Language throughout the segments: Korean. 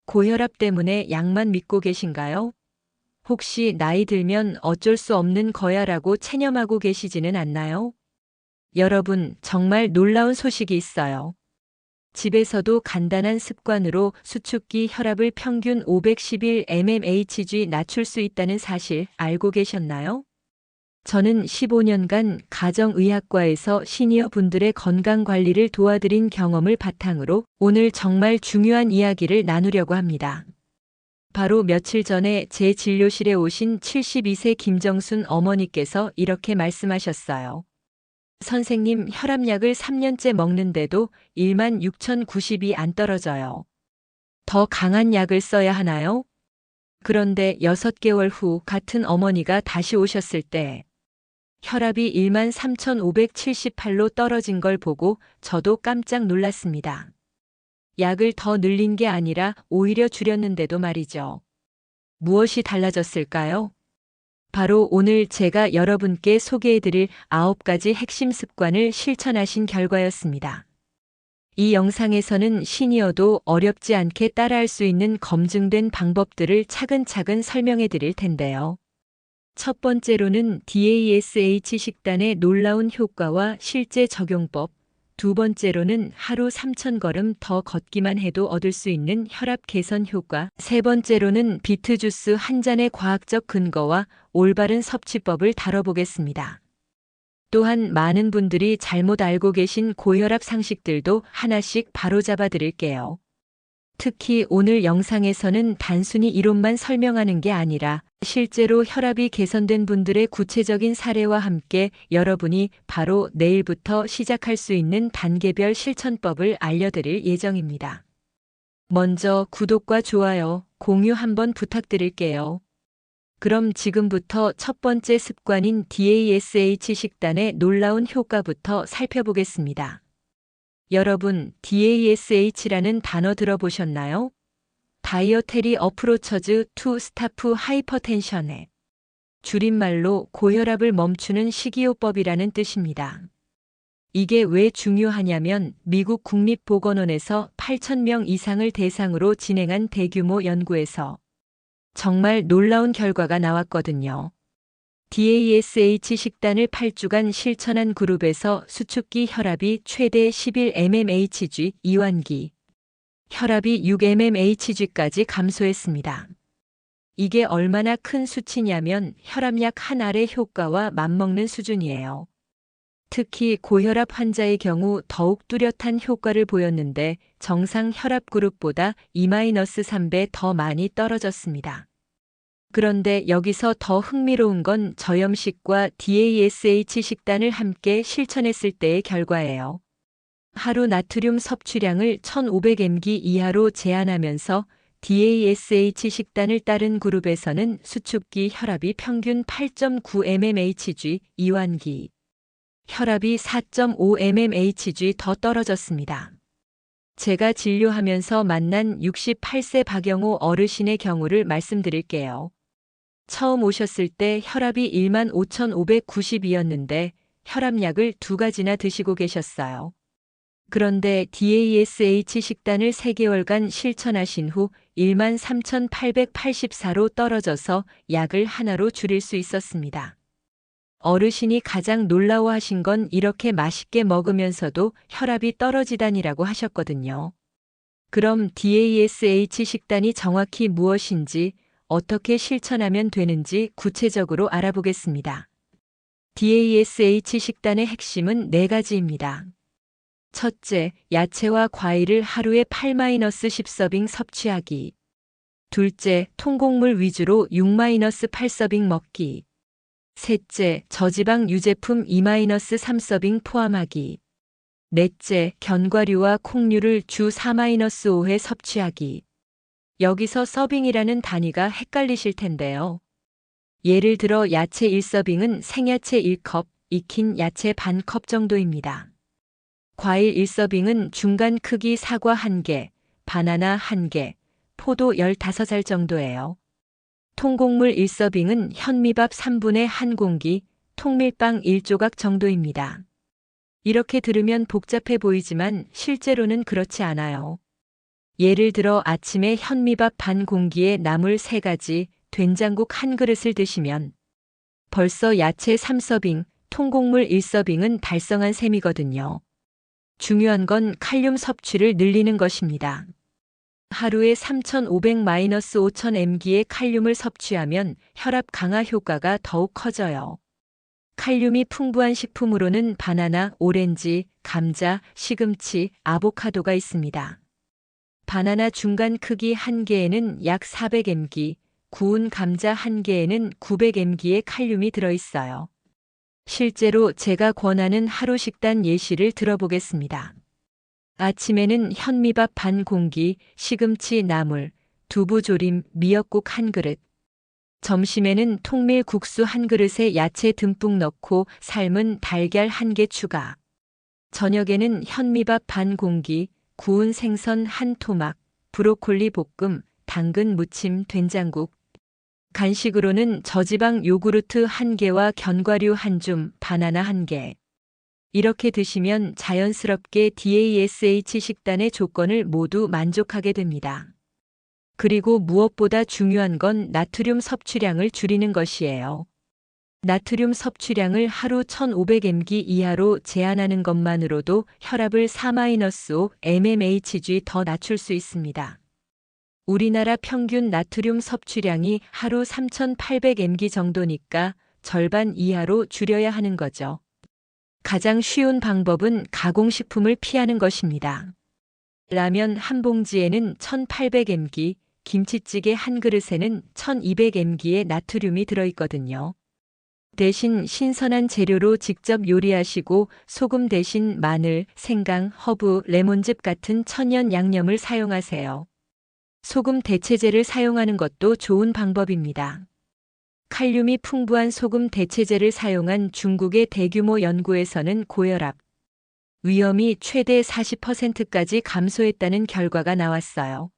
고혈압 때문에 약만 믿고 계신가요? 혹시 나이 들면 어쩔 수 없는 거야라고 체념하고 계시지는 않나요? 여러분, 정말 놀라운 소식이 있어요. 집에서도 간단한 습관으로 수축기 혈압을 평균 511 mmHg 낮출 수 있다는 사실 알고 계셨나요? 저는 15년간 가정의학과에서 시니어 분들의 건강 관리를 도와드린 경험을 바탕으로 오늘 정말 중요한 이야기를 나누려고 합니다. 바로 며칠 전에 제 진료실에 오신 72세 김정순 어머니께서 이렇게 말씀하셨어요. 선생님, 혈압약을 3년째 먹는데도 16,090이 안 떨어져요. 더 강한 약을 써야 하나요? 그런데 6개월 후 같은 어머니가 다시 오셨을 때 혈압이 13,578로 떨어진 걸 보고 저도 깜짝 놀랐습니다. 약을 더 늘린 게 아니라 오히려 줄였는데도 말이죠. 무엇이 달라졌을까요? 바로 오늘 제가 여러분께 소개해드릴 9가지 핵심 습관을 실천하신 결과였습니다. 이 영상에서는 시니어도 어렵지 않게 따라할 수 있는 검증된 방법들을 차근차근 설명해 드릴 텐데요. 첫 번째로는 DASH 식단의 놀라운 효과와 실제 적용법, 두 번째로는 하루 3,000걸음 더 걷기만 해도 얻을 수 있는 혈압 개선 효과, 세 번째로는 비트 주스 한 잔의 과학적 근거와 올바른 섭취법을 다뤄보겠습니다. 또한 많은 분들이 잘못 알고 계신 고혈압 상식들도 하나씩 바로잡아 드릴게요. 특히 오늘 영상에서는 단순히 이론만 설명하는 게 아니라 실제로 혈압이 개선된 분들의 구체적인 사례와 함께 여러분이 바로 내일부터 시작할 수 있는 단계별 실천법을 알려드릴 예정입니다. 먼저 구독과 좋아요, 공유 한번 부탁드릴게요. 그럼 지금부터 첫 번째 습관인 DASH 식단의 놀라운 효과부터 살펴보겠습니다. 여러분, DASH라는 단어 들어보셨나요? 다이어테리 어프로처즈 투 스타프 하이퍼텐션의 줄임말로 고혈압을 멈추는 식이요법이라는 뜻입니다. 이게 왜 중요하냐면 미국 국립보건원에서 8,000명 이상을 대상으로 진행한 대규모 연구에서 정말 놀라운 결과가 나왔거든요. DASH 식단을 8주간 실천한 그룹에서 수축기 혈압이 최대 11 mmHg 이완기, 혈압이 6 mmHg까지 감소했습니다. 이게 얼마나 큰 수치냐면 혈압약 한 알의 효과와 맞먹는 수준이에요. 특히 고혈압 환자의 경우 더욱 뚜렷한 효과를 보였는데 정상 혈압 그룹보다 2-3배 더 많이 떨어졌습니다. 그런데 여기서 더 흥미로운 건 저염식과 DASH 식단을 함께 실천했을 때의 결과예요. 하루 나트륨 섭취량을 1,500mg 이하로 제한하면서 DASH 식단을 따른 그룹에서는 수축기 혈압이 평균 8.9 mmHg 이완기, 혈압이 4.5 mmHg 더 떨어졌습니다. 제가 진료하면서 만난 68세 박영호 어르신의 경우를 말씀드릴게요. 처음 오셨을 때 혈압이 15,590이었는데 혈압약을 2가지나 드시고 계셨어요. 그런데 DASH 식단을 3개월간 실천하신 후 13,884로 떨어져서 약을 하나로 줄일 수 있었습니다. 어르신이 가장 놀라워하신 건 이렇게 맛있게 먹으면서도 혈압이 떨어지다니라고 하셨거든요. 그럼 DASH 식단이 정확히 무엇인지, 어떻게 실천하면 되는지 구체적으로 알아보겠습니다. DASH 식단의 핵심은 4가지입니다. 첫째, 야채와 과일을 하루에 8-10서빙 섭취하기. 둘째, 통곡물 위주로 6-8서빙 먹기. 셋째, 저지방 유제품 2-3서빙 포함하기. 넷째, 견과류와 콩류를 주 4-5회 섭취하기. 여기서 서빙이라는 단위가 헷갈리실 텐데요. 예를 들어 야채 1서빙은 생야채 1컵, 익힌 야채 반컵 정도입니다. 과일 1서빙은 중간 크기 사과 1개, 바나나 1개, 포도 15알 정도예요. 통곡물 1서빙은 현미밥 3분의 1공기, 통밀빵 1조각 정도입니다. 이렇게 들으면 복잡해 보이지만 실제로는 그렇지 않아요. 예를 들어 아침에 현미밥 반 공기에 나물 3가지, 된장국 1그릇을 드시면 벌써 야채 3서빙, 통곡물 1서빙은 달성한 셈이거든요. 중요한 건 칼륨 섭취를 늘리는 것입니다. 하루에 3,500-5,000mg의 칼륨을 섭취하면 혈압 강화 효과가 더욱 커져요. 칼륨이 풍부한 식품으로는 바나나, 오렌지, 감자, 시금치, 아보카도가 있습니다. 바나나 중간 크기 1개에는 약 400mg, 구운 감자 1개에는 900mg의 칼륨이 들어있어요. 실제로 제가 권하는 하루 식단 예시를 들어보겠습니다. 아침에는 현미밥 반 공기, 시금치 나물, 두부조림, 미역국 1그릇. 점심에는 통밀 국수 1그릇에 야채 듬뿍 넣고 삶은 달걀 1개 추가. 저녁에는 현미밥 반 공기, 구운 생선 1토막, 브로콜리 볶음, 당근 무침 된장국. 간식으로는 저지방 요구르트 1개와 견과류 1줌, 바나나 1개. 이렇게 드시면 자연스럽게 DASH 식단의 조건을 모두 만족하게 됩니다. 그리고 무엇보다 중요한 건 나트륨 섭취량을 줄이는 것이에요. 나트륨 섭취량을 하루 1,500mg 이하로 제한하는 것만으로도 혈압을 4-5 mmHg 더 낮출 수 있습니다. 우리나라 평균 나트륨 섭취량이 하루 3,800mg 정도니까 절반 이하로 줄여야 하는 거죠. 가장 쉬운 방법은 가공식품을 피하는 것입니다. 라면 한 봉지에는 1,800mg, 김치찌개 한 그릇에는 1,200mg의 나트륨이 들어있거든요. 대신 신선한 재료로 직접 요리하시고 소금 대신 마늘, 생강, 허브, 레몬즙 같은 천연 양념을 사용하세요. 소금 대체제를 사용하는 것도 좋은 방법입니다. 칼륨이 풍부한 소금 대체제를 사용한 중국의 대규모 연구에서는 고혈압 위험이 최대 40%까지 감소했다는 결과가 나왔어요.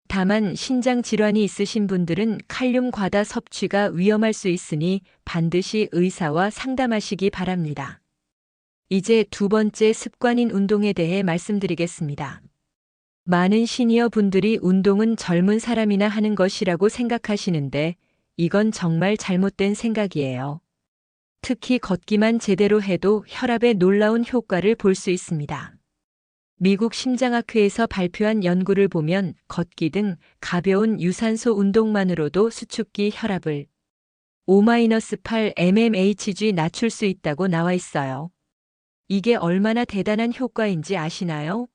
다만 신장 질환이 있으신 분들은 칼륨 과다 섭취가 위험할 수 있으니 반드시 의사와 상담하시기 바랍니다. 이제 두 번째 습관인 운동에 대해 말씀드리겠습니다. 많은 시니어 분들이 운동은 젊은 사람이나 하는 것이라고 생각하시는데 이건 정말 잘못된 생각이에요. 특히 걷기만 제대로 해도 혈압에 놀라운 효과를 볼 수 있습니다. 미국 심장학회에서 발표한 연구를 보면 걷기 등 가벼운 유산소 운동만으로도 수축기 혈압을 5-8 mmHg 낮출 수 있다고 나와 있어요. 이게 얼마나 대단한 효과인지 아시나요?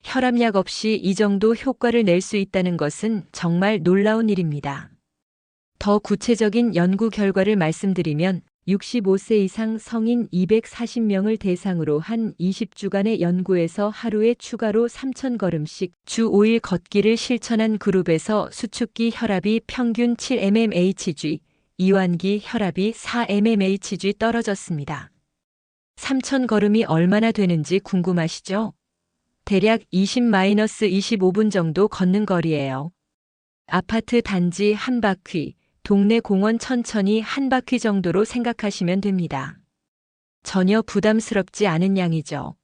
혈압약 없이 이 정도 효과를 낼 수 있다는 것은 정말 놀라운 일입니다. 더 구체적인 연구 결과를 말씀드리면 65세 이상 성인 240명을 대상으로 한 20주간의 연구에서 하루에 추가로 3,000걸음씩 주 5일 걷기를 실천한 그룹에서 수축기 혈압이 평균 7 mmHg, 이완기 혈압이 4 mmHg 떨어졌습니다. 3,000걸음이 얼마나 되는지 궁금하시죠? 대략 20-25분 정도 걷는 거리예요. 아파트 단지 한 바퀴, 동네 공원 천천히 한 바퀴 정도로 생각하시면 됩니다. 전혀 부담스럽지 않은 양이죠.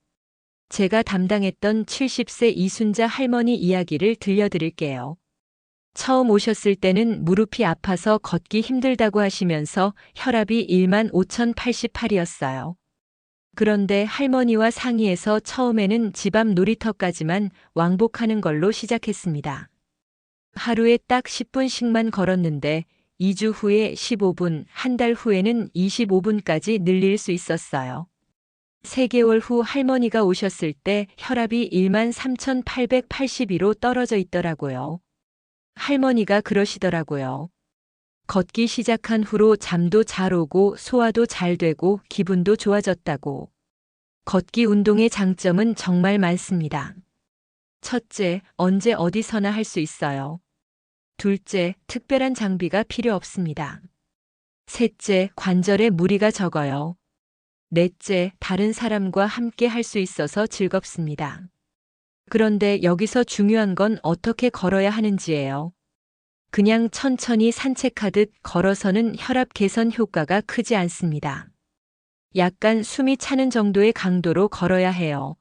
제가 담당했던 70세 이순자 할머니 이야기를 들려드릴게요. 처음 오셨을 때는 무릎이 아파서 걷기 힘들다고 하시면서 혈압이 15,088이었어요. 그런데 할머니와 상의해서 처음에는 집 앞 놀이터까지만 왕복하는 걸로 시작했습니다. 하루에 딱 10분씩만 걸었는데 2주 후에 15분, 한 달 후에는 25분까지 늘릴 수 있었어요. 3개월 후 할머니가 오셨을 때 혈압이 13,882로 떨어져 있더라고요. 할머니가 그러시더라고요. 걷기 시작한 후로 잠도 잘 오고 소화도 잘 되고 기분도 좋아졌다고. 걷기 운동의 장점은 정말 많습니다. 첫째, 언제 어디서나 할 수 있어요. 둘째, 특별한 장비가 필요 없습니다. 셋째, 관절에 무리가 적어요. 넷째, 다른 사람과 함께 할 수 있어서 즐겁습니다. 그런데 여기서 중요한 건 어떻게 걸어야 하는지예요. 그냥 천천히 산책하듯 걸어서는 혈압 개선 효과가 크지 않습니다. 약간 숨이 차는 정도의 강도로 걸어야 해요.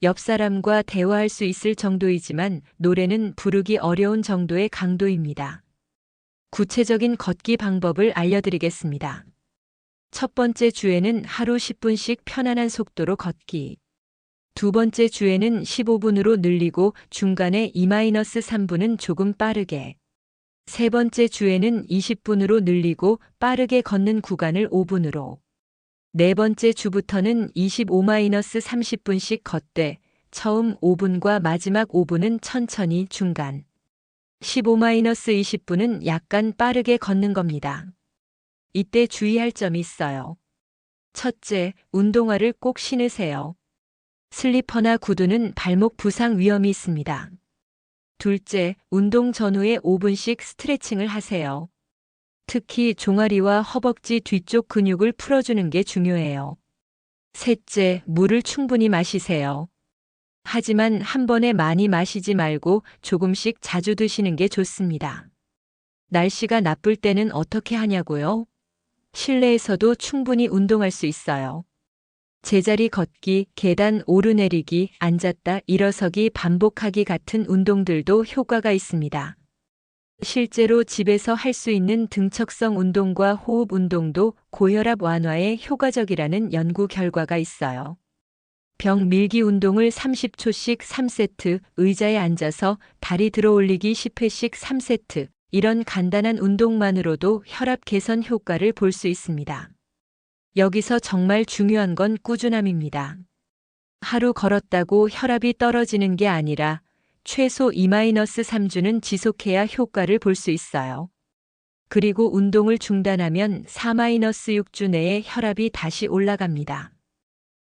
옆 사람과 대화할 수 있을 정도이지만 노래는 부르기 어려운 정도의 강도입니다. 구체적인 걷기 방법을 알려드리겠습니다. 첫 번째 주에는 하루 10분씩 편안한 속도로 걷기. 두 번째 주에는 15분으로 늘리고 중간에 2-3분은 조금 빠르게. 세 번째 주에는 20분으로 늘리고 빠르게 걷는 구간을 5분으로. 네 번째 주부터는 25-30분씩 걷되 처음 5분과 마지막 5분은 천천히 중간. 15-20분은 약간 빠르게 걷는 겁니다. 이때 주의할 점이 있어요. 첫째, 운동화를 꼭 신으세요. 슬리퍼나 구두는 발목 부상 위험이 있습니다. 둘째, 운동 전후에 5분씩 스트레칭을 하세요. 특히 종아리와 허벅지 뒤쪽 근육을 풀어주는 게 중요해요. 셋째, 물을 충분히 마시세요. 하지만 한 번에 많이 마시지 말고 조금씩 자주 드시는 게 좋습니다. 날씨가 나쁠 때는 어떻게 하냐고요? 실내에서도 충분히 운동할 수 있어요. 제자리 걷기, 계단 오르내리기, 앉았다 일어서기 반복하기 같은 운동들도 효과가 있습니다. 실제로 집에서 할 수 있는 등척성 운동과 호흡 운동도 고혈압 완화에 효과적이라는 연구 결과가 있어요. 벽 밀기 운동을 30초씩 3세트, 의자에 앉아서 다리 들어 올리기 10회씩 3세트, 이런 간단한 운동만으로도 혈압 개선 효과를 볼 수 있습니다. 여기서 정말 중요한 건 꾸준함입니다. 하루 걸었다고 혈압이 떨어지는 게 아니라 최소 2-3주는 지속해야 효과를 볼 수 있어요. 그리고 운동을 중단하면 4-6주 내에 혈압이 다시 올라갑니다.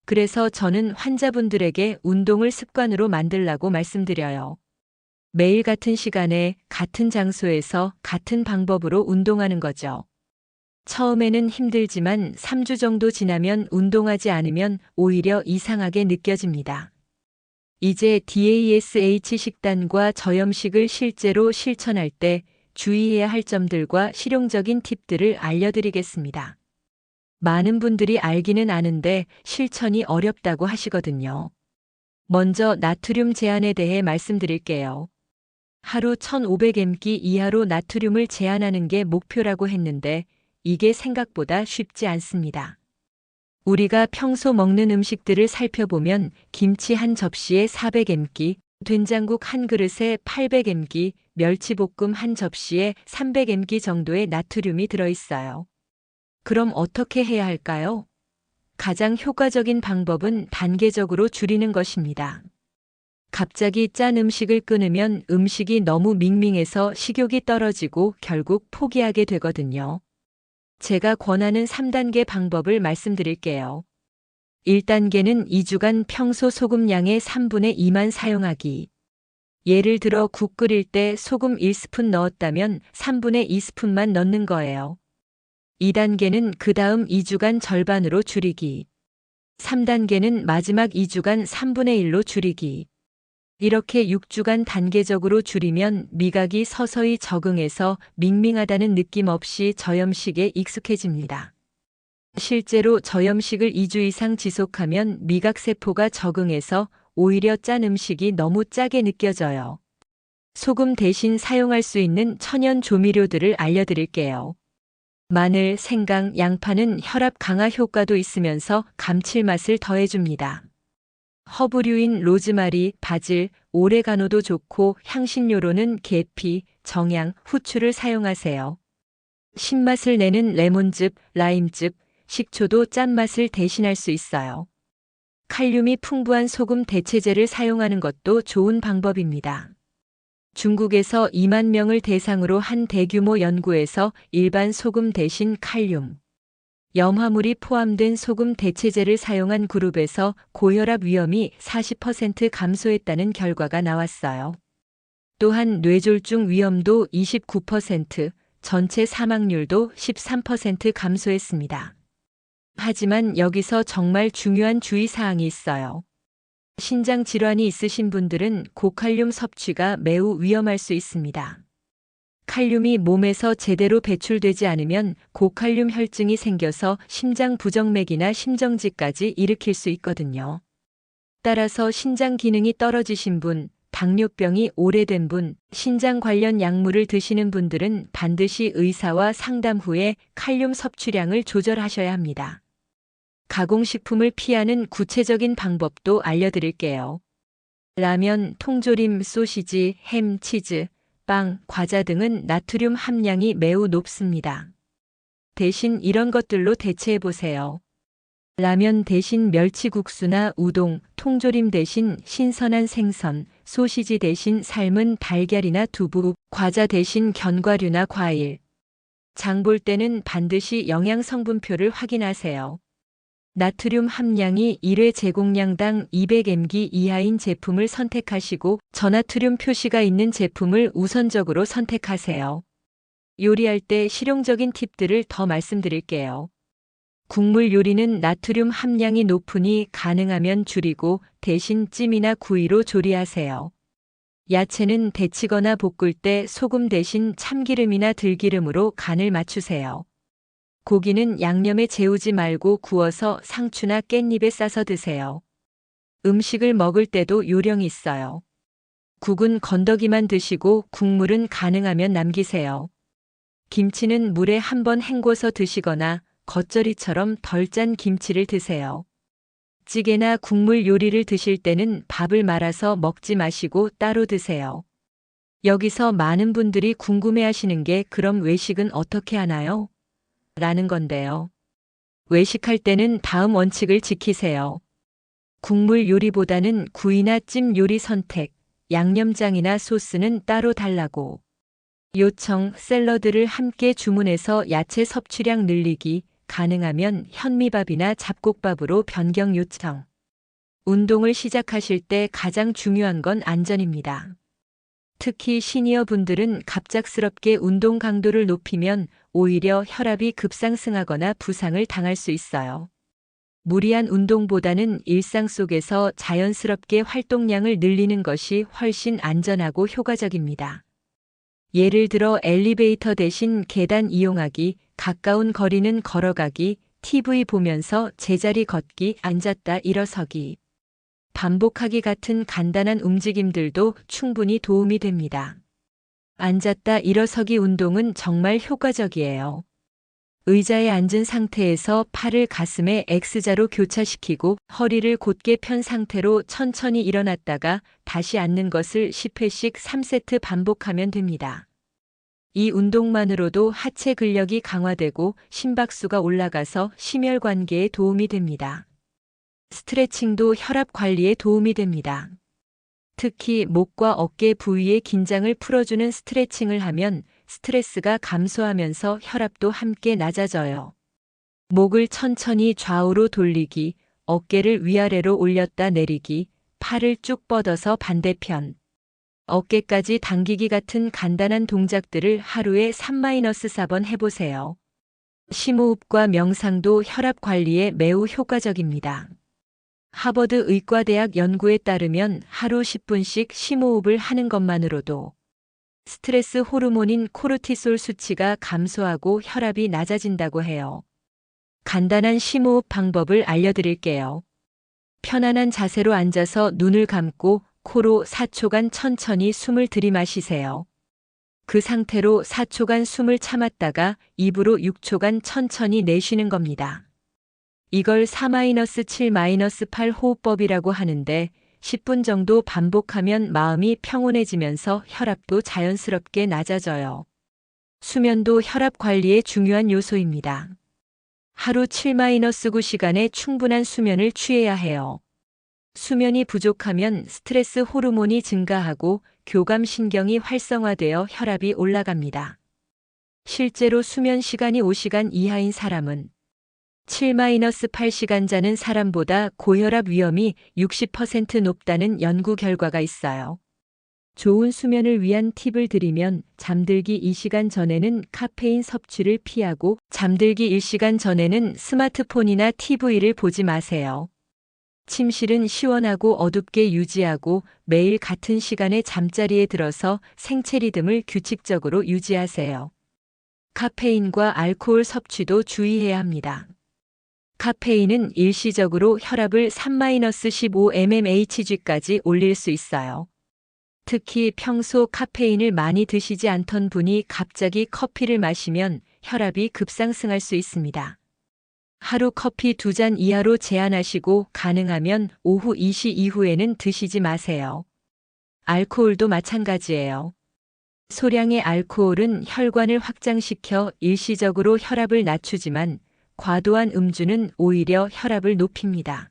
그래서 저는 환자분들에게 운동을 습관으로 만들라고 말씀드려요. 매일 같은 시간에 같은 장소에서 같은 방법으로 운동하는 거죠. 처음에는 힘들지만 3주 정도 지나면 운동하지 않으면 오히려 이상하게 느껴집니다. 이제 DASH 식단과 저염식을 실제로 실천할 때 주의해야 할 점들과 실용적인 팁들을 알려드리겠습니다. 많은 분들이 알기는 아는데 실천이 어렵다고 하시거든요. 먼저 나트륨 제한에 대해 말씀드릴게요. 하루 1500mg 이하로 나트륨을 제한하는 게 목표라고 했는데 이게 생각보다 쉽지 않습니다. 우리가 평소 먹는 음식들을 살펴보면 김치 한 접시에 400mg, 된장국 한 그릇에 800mg, 멸치볶음 한 접시에 300mg 정도의 나트륨이 들어있어요. 그럼 어떻게 해야 할까요? 가장 효과적인 방법은 단계적으로 줄이는 것입니다. 갑자기 짠 음식을 끊으면 음식이 너무 밍밍해서 식욕이 떨어지고 결국 포기하게 되거든요. 제가 권하는 3단계 방법을 말씀드릴게요. 1단계는 2주간 평소 소금량의 3분의 2만 사용하기. 예를 들어 국 끓일 때 소금 1스푼 넣었다면 3분의 2스푼만 넣는 거예요. 2단계는 그 다음 2주간 절반으로 줄이기. 3단계는 마지막 2주간 3분의 1로 줄이기. 이렇게 6주간 단계적으로 줄이면 미각이 서서히 적응해서 밍밍하다는 느낌 없이 저염식에 익숙해집니다. 실제로 저염식을 2주 이상 지속하면 미각세포가 적응해서 오히려 짠 음식이 너무 짜게 느껴져요. 소금 대신 사용할 수 있는 천연 조미료들을 알려드릴게요. 마늘, 생강, 양파는 혈압 강화 효과도 있으면서 감칠맛을 더해줍니다. 허브류인 로즈마리, 바질, 오레가노도 좋고 향신료로는 계피, 정향, 후추를 사용하세요. 신맛을 내는 레몬즙, 라임즙, 식초도 짠맛을 대신할 수 있어요. 칼륨이 풍부한 소금 대체제를 사용하는 것도 좋은 방법입니다. 중국에서 2만 명을 대상으로 한 대규모 연구에서 일반 소금 대신 칼륨, 염화물이 포함된 소금 대체제를 사용한 그룹에서 고혈압 위험이 40% 감소했다는 결과가 나왔어요. 또한 뇌졸중 위험도 29%, 전체 사망률도 13% 감소했습니다. 하지만 여기서 정말 중요한 주의사항이 있어요. 신장 질환이 있으신 분들은 고칼륨 섭취가 매우 위험할 수 있습니다. 칼륨이 몸에서 제대로 배출되지 않으면 고칼륨 혈증이 생겨서 심장 부정맥이나 심정지까지 일으킬 수 있거든요. 따라서 신장 기능이 떨어지신 분, 당뇨병이 오래된 분, 신장 관련 약물을 드시는 분들은 반드시 의사와 상담 후에 칼륨 섭취량을 조절하셔야 합니다. 가공식품을 피하는 구체적인 방법도 알려드릴게요. 라면, 통조림, 소시지, 햄, 치즈, 빵, 과자 등은 나트륨 함량이 매우 높습니다. 대신 이런 것들로 대체해보세요. 라면 대신 멸치국수나 우동, 통조림 대신 신선한 생선, 소시지 대신 삶은 달걀이나 두부, 과자 대신 견과류나 과일. 장 볼 때는 반드시 영양 성분표를 확인하세요. 나트륨 함량이 1회 제공량당 200mg 이하인 제품을 선택하시고 저나트륨 표시가 있는 제품을 우선적으로 선택하세요. 요리할 때 실용적인 팁들을 더 말씀드릴게요. 국물 요리는 나트륨 함량이 높으니 가능하면 줄이고 대신 찜이나 구이로 조리하세요. 야채는 데치거나 볶을 때 소금 대신 참기름이나 들기름으로 간을 맞추세요. 고기는 양념에 재우지 말고 구워서 상추나 깻잎에 싸서 드세요. 음식을 먹을 때도 요령이 있어요. 국은 건더기만 드시고 국물은 가능하면 남기세요. 김치는 물에 한번 헹궈서 드시거나 겉절이처럼 덜 짠 김치를 드세요. 찌개나 국물 요리를 드실 때는 밥을 말아서 먹지 마시고 따로 드세요. 여기서 많은 분들이 궁금해하시는 게 그럼 외식은 어떻게 하나요? 라는 건데요. 외식할 때는 다음 원칙을 지키세요. 국물 요리보다는 구이나 찜 요리 선택, 양념장이나 소스는 따로 달라고. 요청, 샐러드를 함께 주문해서 야채 섭취량 늘리기, 가능하면 현미밥이나 잡곡밥으로 변경 요청. 운동을 시작하실 때 가장 중요한 건 안전입니다. 특히 시니어 분들은 갑작스럽게 운동 강도를 높이면 오히려 혈압이 급상승하거나 부상을 당할 수 있어요. 무리한 운동보다는 일상 속에서 자연스럽게 활동량을 늘리는 것이 훨씬 안전하고 효과적입니다. 예를 들어 엘리베이터 대신 계단 이용하기, 가까운 거리는 걸어가기, TV 보면서 제자리 걷기, 앉았다 일어서기. 반복하기 같은 간단한 움직임들도 충분히 도움이 됩니다. 앉았다 일어서기 운동은 정말 효과적이에요. 의자에 앉은 상태에서 팔을 가슴에 X자로 교차시키고 허리를 곧게 편 상태로 천천히 일어났다가 다시 앉는 것을 10회씩 3세트 반복하면 됩니다. 이 운동만으로도 하체 근력이 강화되고 심박수가 올라가서 심혈관계에 도움이 됩니다. 스트레칭도 혈압 관리에 도움이 됩니다. 특히 목과 어깨 부위의 긴장을 풀어주는 스트레칭을 하면 스트레스가 감소하면서 혈압도 함께 낮아져요. 목을 천천히 좌우로 돌리기, 어깨를 위아래로 올렸다 내리기, 팔을 쭉 뻗어서 반대편. 어깨까지 당기기 같은 간단한 동작들을 하루에 3-4번 해보세요. 심호흡과 명상도 혈압 관리에 매우 효과적입니다. 하버드 의과대학 연구에 따르면 하루 10분씩 심호흡을 하는 것만으로도 스트레스 호르몬인 코르티솔 수치가 감소하고 혈압이 낮아진다고 해요. 간단한 심호흡 방법을 알려드릴게요. 편안한 자세로 앉아서 눈을 감고 코로 4초간 천천히 숨을 들이마시세요. 그 상태로 4초간 숨을 참았다가 입으로 6초간 천천히 내쉬는 겁니다. 이걸 4-7-8 호흡법이라고 하는데 10분 정도 반복하면 마음이 평온해지면서 혈압도 자연스럽게 낮아져요. 수면도 혈압 관리의 중요한 요소입니다. 하루 7-9시간의 충분한 수면을 취해야 해요. 수면이 부족하면 스트레스 호르몬이 증가하고 교감신경이 활성화되어 혈압이 올라갑니다. 실제로 수면 시간이 5시간 이하인 사람은 7-8시간 자는 사람보다 고혈압 위험이 60% 높다는 연구 결과가 있어요. 좋은 수면을 위한 팁을 드리면 잠들기 2시간 전에는 카페인 섭취를 피하고 잠들기 1시간 전에는 스마트폰이나 TV를 보지 마세요. 침실은 시원하고 어둡게 유지하고 매일 같은 시간에 잠자리에 들어서 생체 리듬을 규칙적으로 유지하세요. 카페인과 알코올 섭취도 주의해야 합니다. 카페인은 일시적으로 혈압을 3-15mmHg까지 올릴 수 있어요. 특히 평소 카페인을 많이 드시지 않던 분이 갑자기 커피를 마시면 혈압이 급상승할 수 있습니다. 하루 커피 2잔 이하로 제한하시고 가능하면 오후 2시 이후에는 드시지 마세요. 알코올도 마찬가지예요. 소량의 알코올은 혈관을 확장시켜 일시적으로 혈압을 낮추지만 과도한 음주는 오히려 혈압을 높입니다.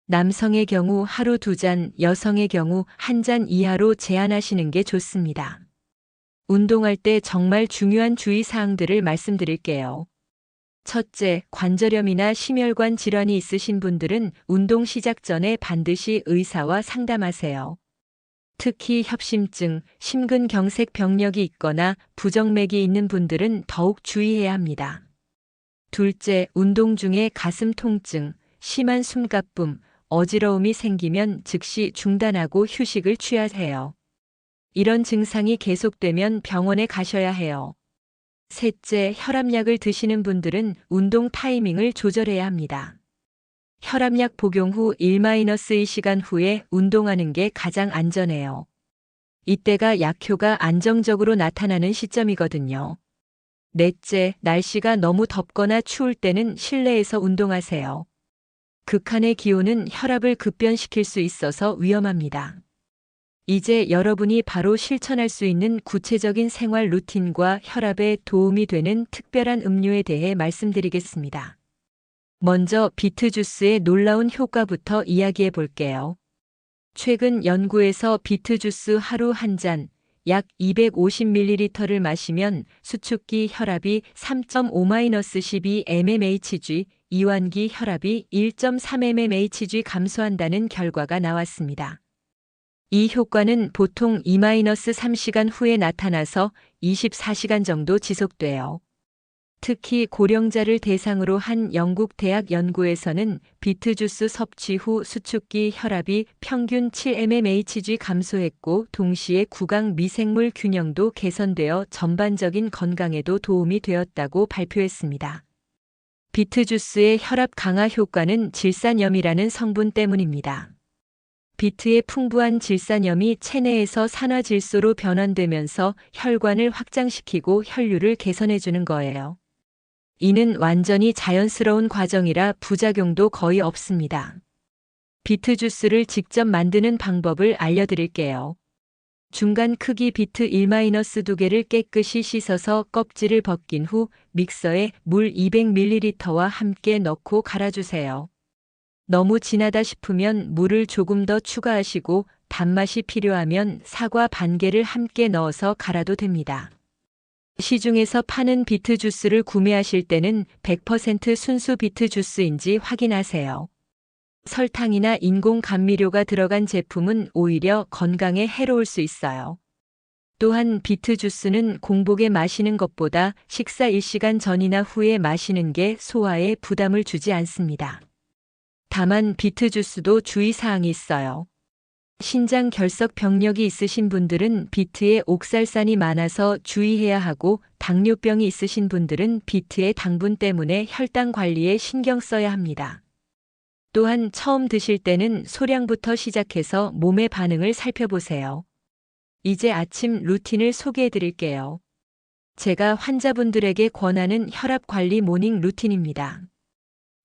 남성의 경우 하루 2잔, 여성의 경우 1잔 이하로 제한하시는 게 좋습니다. 운동할 때 정말 중요한 주의사항들을 말씀드릴게요. 첫째, 관절염이나 심혈관 질환이 있으신 분들은 운동 시작 전에 반드시 의사와 상담하세요. 특히 협심증, 심근경색 병력이 있거나 부정맥이 있는 분들은 더욱 주의해야 합니다. 둘째, 운동 중에 가슴 통증, 심한 숨가쁨, 어지러움이 생기면 즉시 중단하고 휴식을 취하세요. 이런 증상이 계속되면 병원에 가셔야 해요. 셋째, 혈압약을 드시는 분들은 운동 타이밍을 조절해야 합니다. 혈압약 복용 후 1-2시간 후에 운동하는 게 가장 안전해요. 이때가 약효가 안정적으로 나타나는 시점이거든요. 넷째, 날씨가 너무 덥거나 추울 때는 실내에서 운동하세요. 극한의 기온은 혈압을 급변시킬 수 있어서 위험합니다. 이제 여러분이 바로 실천할 수 있는 구체적인 생활 루틴과 혈압에 도움이 되는 특별한 음료에 대해 말씀드리겠습니다. 먼저 비트 주스의 놀라운 효과부터 이야기해 볼게요. 최근 연구에서 비트 주스 하루 한 잔, 약 250ml를 마시면 수축기 혈압이 3.5-12mmHg, 이완기 혈압이 1.3mmHg 감소한다는 결과가 나왔습니다. 이 효과는 보통 2-3시간 후에 나타나서 24시간 정도 지속돼요. 특히 고령자를 대상으로 한 영국 대학 연구에서는 비트 주스 섭취 후 수축기 혈압이 평균 7mmHg 감소했고 동시에 구강 미생물 균형도 개선되어 전반적인 건강에도 도움이 되었다고 발표했습니다. 비트 주스의 혈압 강화 효과는 질산염이라는 성분 때문입니다. 비트의 풍부한 질산염이 체내에서 산화질소로 변환되면서 혈관을 확장시키고 혈류를 개선해주는 거예요. 이는 완전히 자연스러운 과정이라 부작용도 거의 없습니다. 비트 주스를 직접 만드는 방법을 알려드릴게요. 중간 크기 비트 1-2개를 깨끗이 씻어서 껍질을 벗긴 후 믹서에 물 200ml와 함께 넣고 갈아주세요. 너무 진하다 싶으면 물을 조금 더 추가하시고 단맛이 필요하면 사과 반 개를 함께 넣어서 갈아도 됩니다. 시중에서 파는 비트 주스를 구매하실 때는 100% 순수 비트 주스인지 확인하세요. 설탕이나 인공 감미료가 들어간 제품은 오히려 건강에 해로울 수 있어요. 또한 비트 주스는 공복에 마시는 것보다 식사 1시간 전이나 후에 마시는 게 소화에 부담을 주지 않습니다. 다만 비트 주스도 주의사항이 있어요. 신장 결석 병력이 있으신 분들은 비트에 옥살산이 많아서 주의해야 하고 당뇨병이 있으신 분들은 비트의 당분 때문에 혈당 관리에 신경 써야 합니다. 또한 처음 드실 때는 소량부터 시작해서 몸의 반응을 살펴보세요. 이제 아침 루틴을 소개해 드릴게요. 제가 환자분들에게 권하는 혈압 관리 모닝 루틴입니다.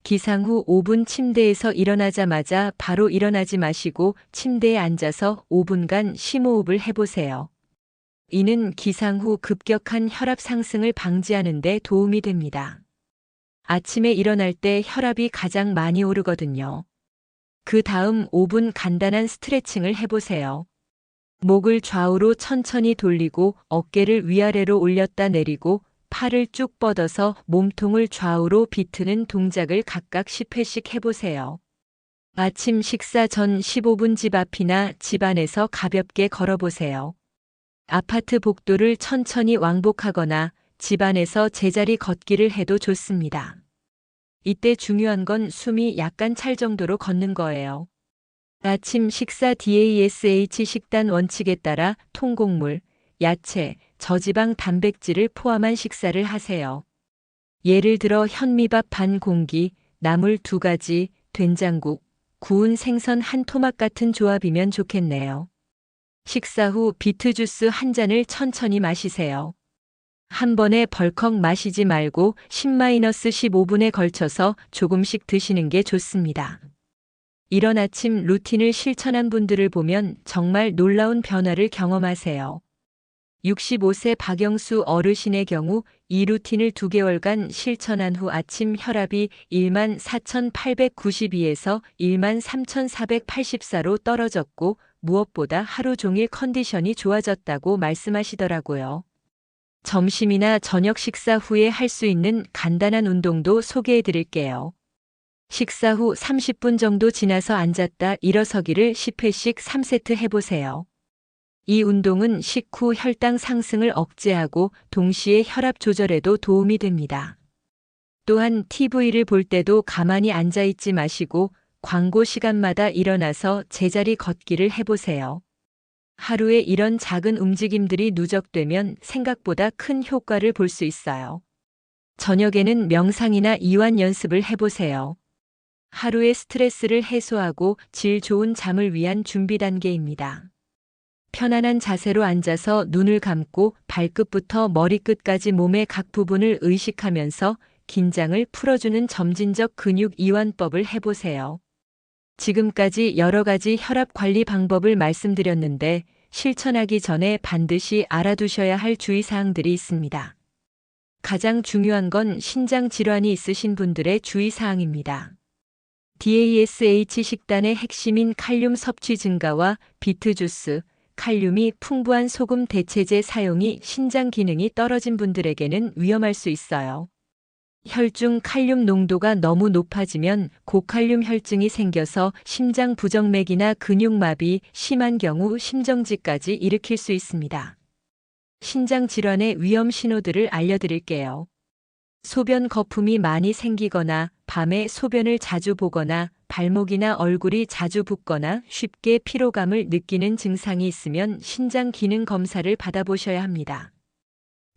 기상 후 5분 침대에서 일어나자마자 바로 일어나지 마시고 침대에 앉아서 5분간 심호흡을 해보세요. 이는 기상 후 급격한 혈압 상승을 방지하는 데 도움이 됩니다. 아침에 일어날 때 혈압이 가장 많이 오르거든요. 그 다음 5분 간단한 스트레칭을 해보세요. 목을 좌우로 천천히 돌리고 어깨를 위아래로 올렸다 내리고 팔을 쭉 뻗어서 몸통을 좌우로 비트는 동작을 각각 10회씩 해보세요. 아침 식사 전 15분 집 앞이나 집 안에서 가볍게 걸어보세요. 아파트 복도를 천천히 왕복하거나 집 안에서 제자리 걷기를 해도 좋습니다. 이때 중요한 건 숨이 약간 찰 정도로 걷는 거예요. 아침 식사 DASH 식단 원칙에 따라 통곡물, 야채, 저지방 단백질을 포함한 식사를 하세요. 예를 들어 현미밥 반 공기, 나물 2가지, 된장국, 구운 생선 1토막 같은 조합이면 좋겠네요. 식사 후 비트 주스 1잔을 천천히 마시세요. 한 번에 벌컥 마시지 말고 10-15분에 걸쳐서 조금씩 드시는 게 좋습니다. 이런 아침 루틴을 실천한 분들을 보면 정말 놀라운 변화를 경험하세요. 65세 박영수 어르신의 경우 이 루틴을 2개월간 실천한 후 아침 혈압이 14,892에서 13,484로 떨어졌고 무엇보다 하루 종일 컨디션이 좋아졌다고 말씀하시더라고요. 점심이나 저녁 식사 후에 할 수 있는 간단한 운동도 소개해 드릴게요. 식사 후 30분 정도 지나서 앉았다 일어서기를 10회씩 3세트 해보세요. 이 운동은 식후 혈당 상승을 억제하고 동시에 혈압 조절에도 도움이 됩니다. 또한 TV를 볼 때도 가만히 앉아 있지 마시고 광고 시간마다 일어나서 제자리 걷기를 해보세요. 하루에 이런 작은 움직임들이 누적되면 생각보다 큰 효과를 볼 수 있어요. 저녁에는 명상이나 이완 연습을 해보세요. 하루의 스트레스를 해소하고 질 좋은 잠을 위한 준비 단계입니다. 편안한 자세로 앉아서 눈을 감고 발끝부터 머리끝까지 몸의 각 부분을 의식하면서 긴장을 풀어주는 점진적 근육 이완법을 해보세요. 지금까지 여러 가지 혈압 관리 방법을 말씀드렸는데 실천하기 전에 반드시 알아두셔야 할 주의사항들이 있습니다. 가장 중요한 건 신장 질환이 있으신 분들의 주의사항입니다. DASH 식단의 핵심인 칼륨 섭취 증가와 비트 주스, 칼륨이 풍부한 소금 대체제 사용이 신장 기능이 떨어진 분들에게는 위험할 수 있어요. 혈중 칼륨 농도가 너무 높아지면 고칼륨 혈증이 생겨서 심장 부정맥이나 근육마비, 심한 경우 심정지까지 일으킬 수 있습니다. 신장 질환의 위험 신호들을 알려드릴게요. 소변 거품이 많이 생기거나 밤에 소변을 자주 보거나 발목이나 얼굴이 자주 붓거나 쉽게 피로감을 느끼는 증상이 있으면 신장 기능 검사를 받아보셔야 합니다.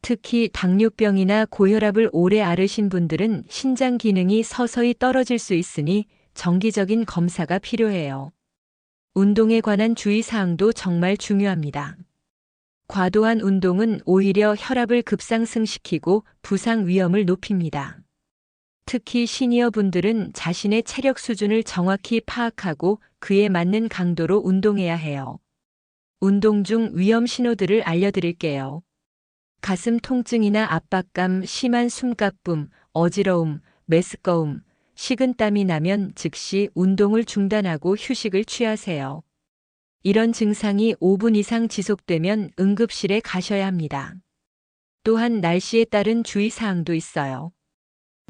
특히 당뇨병이나 고혈압을 오래 앓으신 분들은 신장 기능이 서서히 떨어질 수 있으니 정기적인 검사가 필요해요. 운동에 관한 주의사항도 정말 중요합니다. 과도한 운동은 오히려 혈압을 급상승시키고 부상 위험을 높입니다. 특히 시니어 분들은 자신의 체력 수준을 정확히 파악하고 그에 맞는 강도로 운동해야 해요. 운동 중 위험 신호들을 알려드릴게요. 가슴 통증이나 압박감, 심한 숨가쁨, 어지러움, 메스꺼움, 식은땀이 나면 즉시 운동을 중단하고 휴식을 취하세요. 이런 증상이 5분 이상 지속되면 응급실에 가셔야 합니다. 또한 날씨에 따른 주의사항도 있어요.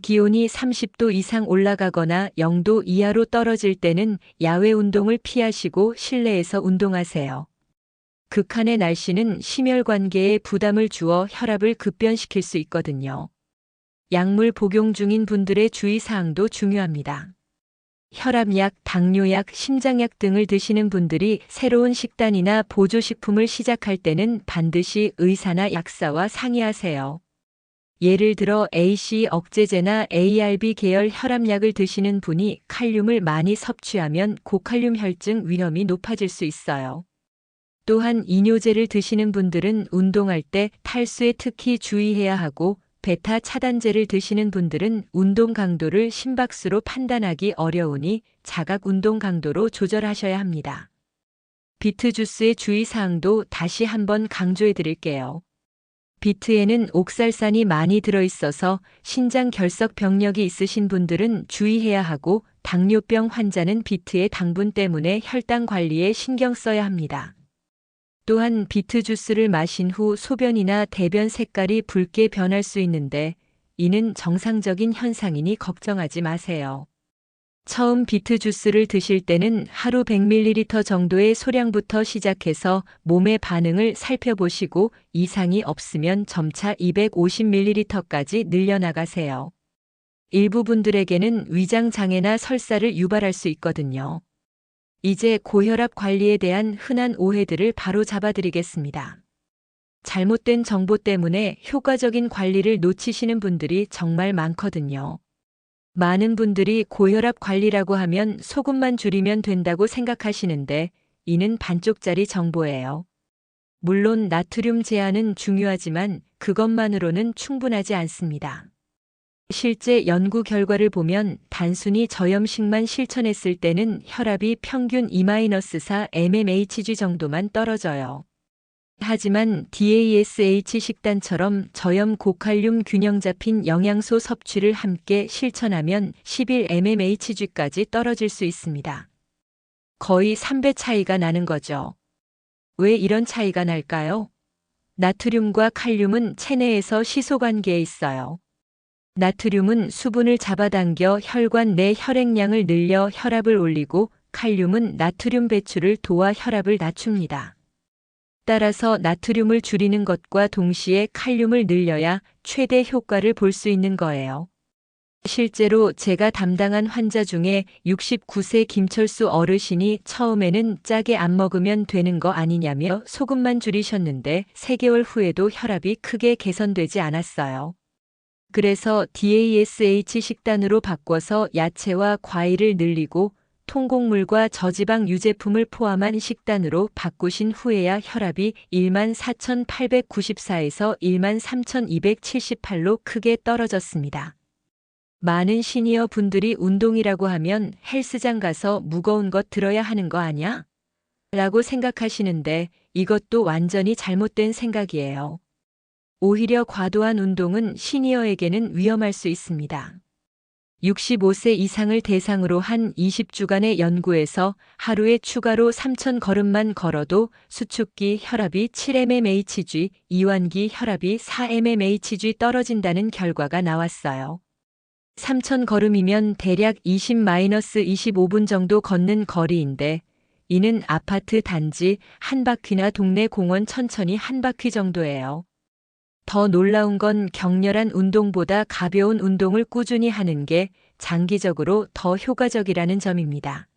기온이 30도 이상 올라가거나 0도 이하로 떨어질 때는 야외 운동을 피하시고 실내에서 운동하세요. 극한의 날씨는 심혈관계에 부담을 주어 혈압을 급변시킬 수 있거든요. 약물 복용 중인 분들의 주의사항도 중요합니다. 혈압약, 당뇨약, 심장약 등을 드시는 분들이 새로운 식단이나 보조식품을 시작할 때는 반드시 의사나 약사와 상의하세요. 예를 들어 AC 억제제나 ARB 계열 혈압약을 드시는 분이 칼륨을 많이 섭취하면 고칼륨 혈증 위험이 높아질 수 있어요. 또한 이뇨제를 드시는 분들은 운동할 때 탈수에 특히 주의해야 하고 베타 차단제를 드시는 분들은 운동 강도를 심박수로 판단하기 어려우니 자각 운동 강도로 조절하셔야 합니다. 비트 주스의 주의사항도 다시 한번 강조해 드릴게요. 비트에는 옥살산이 많이 들어있어서 신장 결석 병력이 있으신 분들은 주의해야 하고 당뇨병 환자는 비트의 당분 때문에 혈당 관리에 신경 써야 합니다. 또한 비트 주스를 마신 후 소변이나 대변 색깔이 붉게 변할 수 있는데 이는 정상적인 현상이니 걱정하지 마세요. 처음 비트 주스를 드실 때는 하루 100ml 정도의 소량부터 시작해서 몸의 반응을 살펴보시고 이상이 없으면 점차 250ml까지 늘려나가세요. 일부 분들에게는 위장 장애나 설사를 유발할 수 있거든요. 이제 고혈압 관리에 대한 흔한 오해들을 바로 잡아드리겠습니다. 잘못된 정보 때문에 효과적인 관리를 놓치시는 분들이 정말 많거든요. 많은 분들이 고혈압 관리라고 하면 소금만 줄이면 된다고 생각하시는데 이는 반쪽짜리 정보예요. 물론 나트륨 제한은 중요하지만 그것만으로는 충분하지 않습니다. 실제 연구 결과를 보면 단순히 저염식만 실천했을 때는 혈압이 평균 2-4 mmHg 정도만 떨어져요. 하지만 DASH 식단처럼 저염 고칼륨 균형 잡힌 영양소 섭취를 함께 실천하면 11 mmHg까지 떨어질 수 있습니다. 거의 3배 차이가 나는 거죠. 왜 이런 차이가 날까요? 나트륨과 칼륨은 체내에서 시소 관계에 있어요. 나트륨은 수분을 잡아당겨 혈관 내 혈액량을 늘려 혈압을 올리고 칼륨은 나트륨 배출을 도와 혈압을 낮춥니다. 따라서 나트륨을 줄이는 것과 동시에 칼륨을 늘려야 최대 효과를 볼 수 있는 거예요. 실제로 제가 담당한 환자 중에 69세 김철수 어르신이 처음에는 짜게 안 먹으면 되는 거 아니냐며 소금만 줄이셨는데 3개월 후에도 혈압이 크게 개선되지 않았어요. 그래서 DASH 식단으로 바꿔서 야채와 과일을 늘리고 통곡물과 저지방 유제품을 포함한 식단으로 바꾸신 후에야 혈압이 14,894에서 13,278로 크게 떨어졌습니다. 많은 시니어 분들이 운동이라고 하면 헬스장 가서 무거운 것 들어야 하는 거 아냐? 라고 생각하시는데 이것도 완전히 잘못된 생각이에요. 오히려 과도한 운동은 시니어에게는 위험할 수 있습니다. 65세 이상을 대상으로 한 20주간의 연구에서 하루에 추가로 3,000걸음만 걸어도 수축기 혈압이 7mmHg, 이완기 혈압이 4mmHg 떨어진다는 결과가 나왔어요. 3,000걸음이면 대략 20-25분 정도 걷는 거리인데 이는 아파트 단지 한 바퀴나 동네 공원 천천히 한 바퀴 정도예요. 더 놀라운 건 격렬한 운동보다 가벼운 운동을 꾸준히 하는 게 장기적으로 더 효과적이라는 점입니다.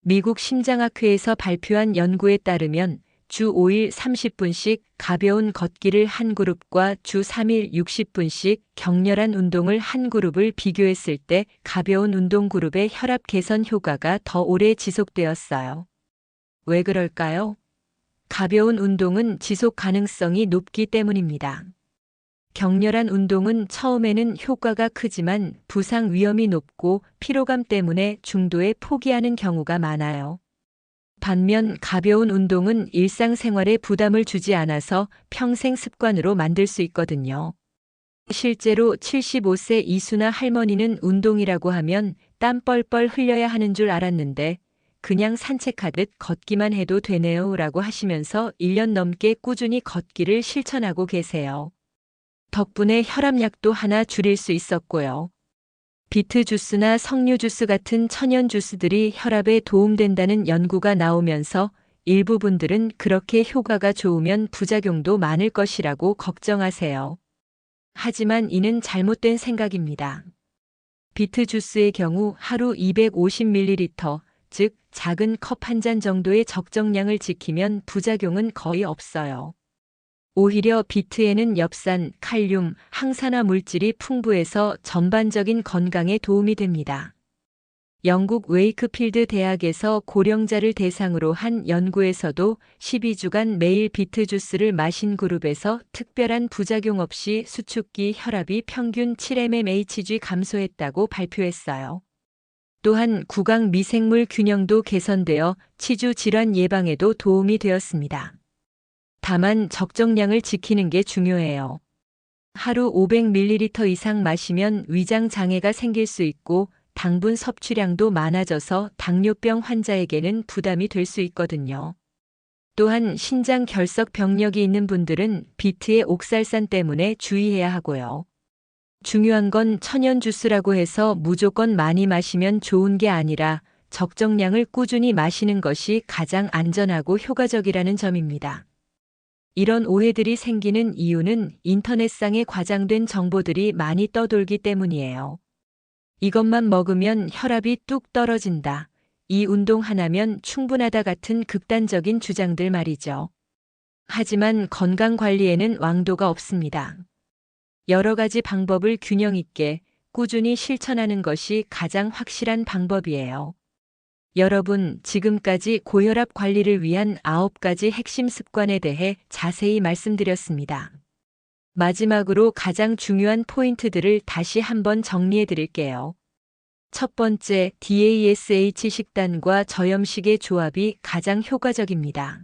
미국 심장학회에서 발표한 연구에 따르면 주 5일 30분씩 가벼운 걷기를 한 그룹과 주 3일 60분씩 격렬한 운동을 한 그룹을 비교했을 때 가벼운 운동 그룹의 혈압 개선 효과가 더 오래 지속되었어요. 왜 그럴까요? 가벼운 운동은 지속 가능성이 높기 때문입니다. 격렬한 운동은 처음에는 효과가 크지만 부상 위험이 높고 피로감 때문에 중도에 포기하는 경우가 많아요. 반면 가벼운 운동은 일상생활에 부담을 주지 않아서 평생 습관으로 만들 수 있거든요. 실제로 75세 이순아 할머니는 운동이라고 하면 땀 뻘뻘 흘려야 하는 줄 알았는데 그냥 산책하듯 걷기만 해도 되네요 라고 하시면서 1년 넘게 꾸준히 걷기를 실천하고 계세요. 덕분에 혈압약도 하나 줄일 수 있었고요. 비트 주스나 석류 주스 같은 천연 주스들이 혈압에 도움된다는 연구가 나오면서 일부 분들은 그렇게 효과가 좋으면 부작용도 많을 것이라고 걱정하세요. 하지만 이는 잘못된 생각입니다. 비트 주스의 경우 하루 250ml, 즉 작은 컵 한 잔 정도의 적정량을 지키면 부작용은 거의 없어요. 오히려 비트에는 엽산, 칼륨, 항산화 물질이 풍부해서 전반적인 건강에 도움이 됩니다. 영국 웨이크필드 대학에서 고령자를 대상으로 한 연구에서도 12주간 매일 비트 주스를 마신 그룹에서 특별한 부작용 없이 수축기 혈압이 평균 7mmHg 감소했다고 발표했어요. 또한 구강 미생물 균형도 개선되어 치주 질환 예방에도 도움이 되었습니다. 다만 적정량을 지키는 게 중요해요. 하루 500ml 이상 마시면 위장 장애가 생길 수 있고 당분 섭취량도 많아져서 당뇨병 환자에게는 부담이 될 수 있거든요. 또한 신장 결석 병력이 있는 분들은 비트의 옥살산 때문에 주의해야 하고요. 중요한 건 천연 주스라고 해서 무조건 많이 마시면 좋은 게 아니라 적정량을 꾸준히 마시는 것이 가장 안전하고 효과적이라는 점입니다. 이런 오해들이 생기는 이유는 인터넷상에 과장된 정보들이 많이 떠돌기 때문이에요. 이것만 먹으면 혈압이 뚝 떨어진다. 이 운동 하나면 충분하다 같은 극단적인 주장들 말이죠. 하지만 건강 관리에는 왕도가 없습니다. 여러 가지 방법을 균형 있게 꾸준히 실천하는 것이 가장 확실한 방법이에요. 여러분, 지금까지 고혈압 관리를 위한 9가지 핵심 습관에 대해 자세히 말씀드렸습니다. 마지막으로 가장 중요한 포인트들을 다시 한번 정리해 드릴게요. 첫 번째, DASH 식단과 저염식의 조합이 가장 효과적입니다.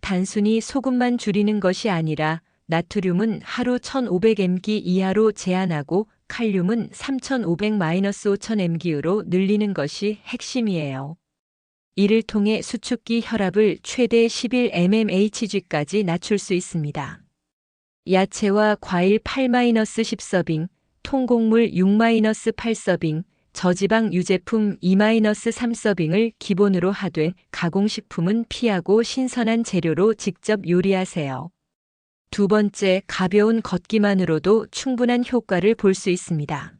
단순히 소금만 줄이는 것이 아니라 나트륨은 하루 1500mg 이하로 제한하고 칼륨은 3500-5000mg로 늘리는 것이 핵심이에요. 이를 통해 수축기 혈압을 최대 11mmHg까지 낮출 수 있습니다. 야채와 과일 8-10서빙, 통곡물 6-8서빙, 저지방 유제품 2-3서빙을 기본으로 하되 가공식품은 피하고 신선한 재료로 직접 요리하세요. 두 번째, 가벼운 걷기만으로도 충분한 효과를 볼 수 있습니다.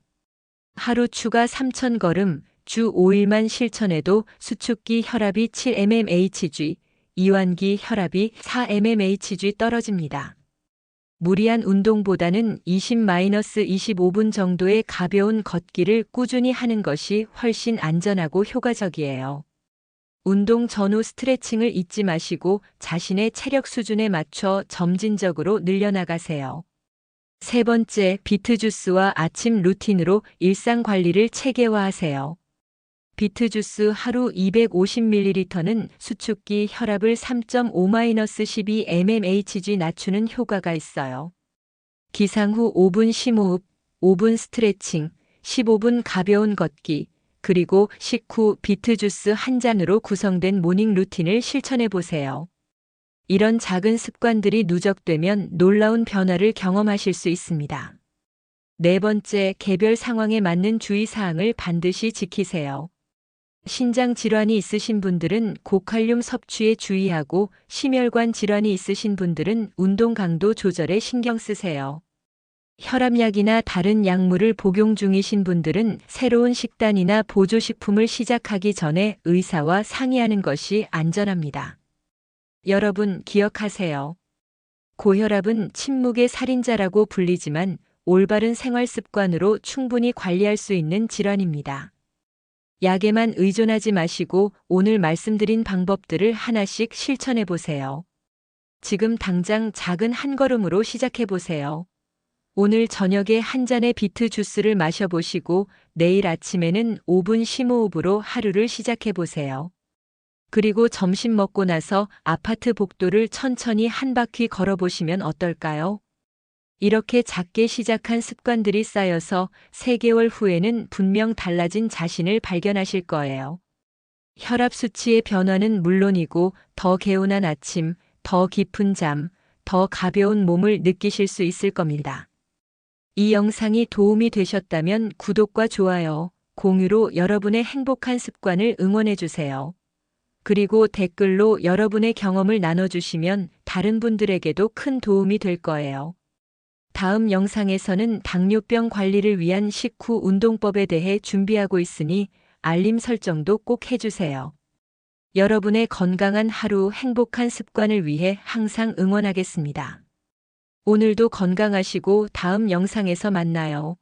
하루 추가 3000걸음, 주 5일만 실천해도 수축기 혈압이 7mmHg, 이완기 혈압이 4mmHg 떨어집니다. 무리한 운동보다는 20-25분 정도의 가벼운 걷기를 꾸준히 하는 것이 훨씬 안전하고 효과적이에요. 운동 전후 스트레칭을 잊지 마시고 자신의 체력 수준에 맞춰 점진적으로 늘려나가세요. 세 번째, 비트 주스와 아침 루틴으로 일상 관리를 체계화하세요. 비트 주스 하루 250ml는 수축기 혈압을 3.5-12mmHg 낮추는 효과가 있어요. 기상 후 5분 심호흡, 5분 스트레칭, 15분 가벼운 걷기, 그리고 식후 비트 주스 한 잔으로 구성된 모닝 루틴을 실천해 보세요. 이런 작은 습관들이 누적되면 놀라운 변화를 경험하실 수 있습니다. 네 번째, 개별 상황에 맞는 주의사항을 반드시 지키세요. 신장 질환이 있으신 분들은 고칼륨 섭취에 주의하고 심혈관 질환이 있으신 분들은 운동 강도 조절에 신경 쓰세요. 혈압약이나 다른 약물을 복용 중이신 분들은 새로운 식단이나 보조식품을 시작하기 전에 의사와 상의하는 것이 안전합니다. 여러분, 기억하세요. 고혈압은 침묵의 살인자라고 불리지만 올바른 생활 습관으로 충분히 관리할 수 있는 질환입니다. 약에만 의존하지 마시고 오늘 말씀드린 방법들을 하나씩 실천해 보세요. 지금 당장 작은 한 걸음으로 시작해 보세요. 오늘 저녁에 한 잔의 비트 주스를 마셔보시고 내일 아침에는 5분 심호흡으로 하루를 시작해 보세요. 그리고 점심 먹고 나서 아파트 복도를 천천히 한 바퀴 걸어보시면 어떨까요? 이렇게 작게 시작한 습관들이 쌓여서 3개월 후에는 분명 달라진 자신을 발견하실 거예요. 혈압 수치의 변화는 물론이고 더 개운한 아침, 더 깊은 잠, 더 가벼운 몸을 느끼실 수 있을 겁니다. 이 영상이 도움이 되셨다면 구독과 좋아요, 공유로 여러분의 행복한 습관을 응원해 주세요. 그리고 댓글로 여러분의 경험을 나눠주시면 다른 분들에게도 큰 도움이 될 거예요. 다음 영상에서는 당뇨병 관리를 위한 식후 운동법에 대해 준비하고 있으니 알림 설정도 꼭 해주세요. 여러분의 건강한 하루, 행복한 습관을 위해 항상 응원하겠습니다. 오늘도 건강하시고 다음 영상에서 만나요.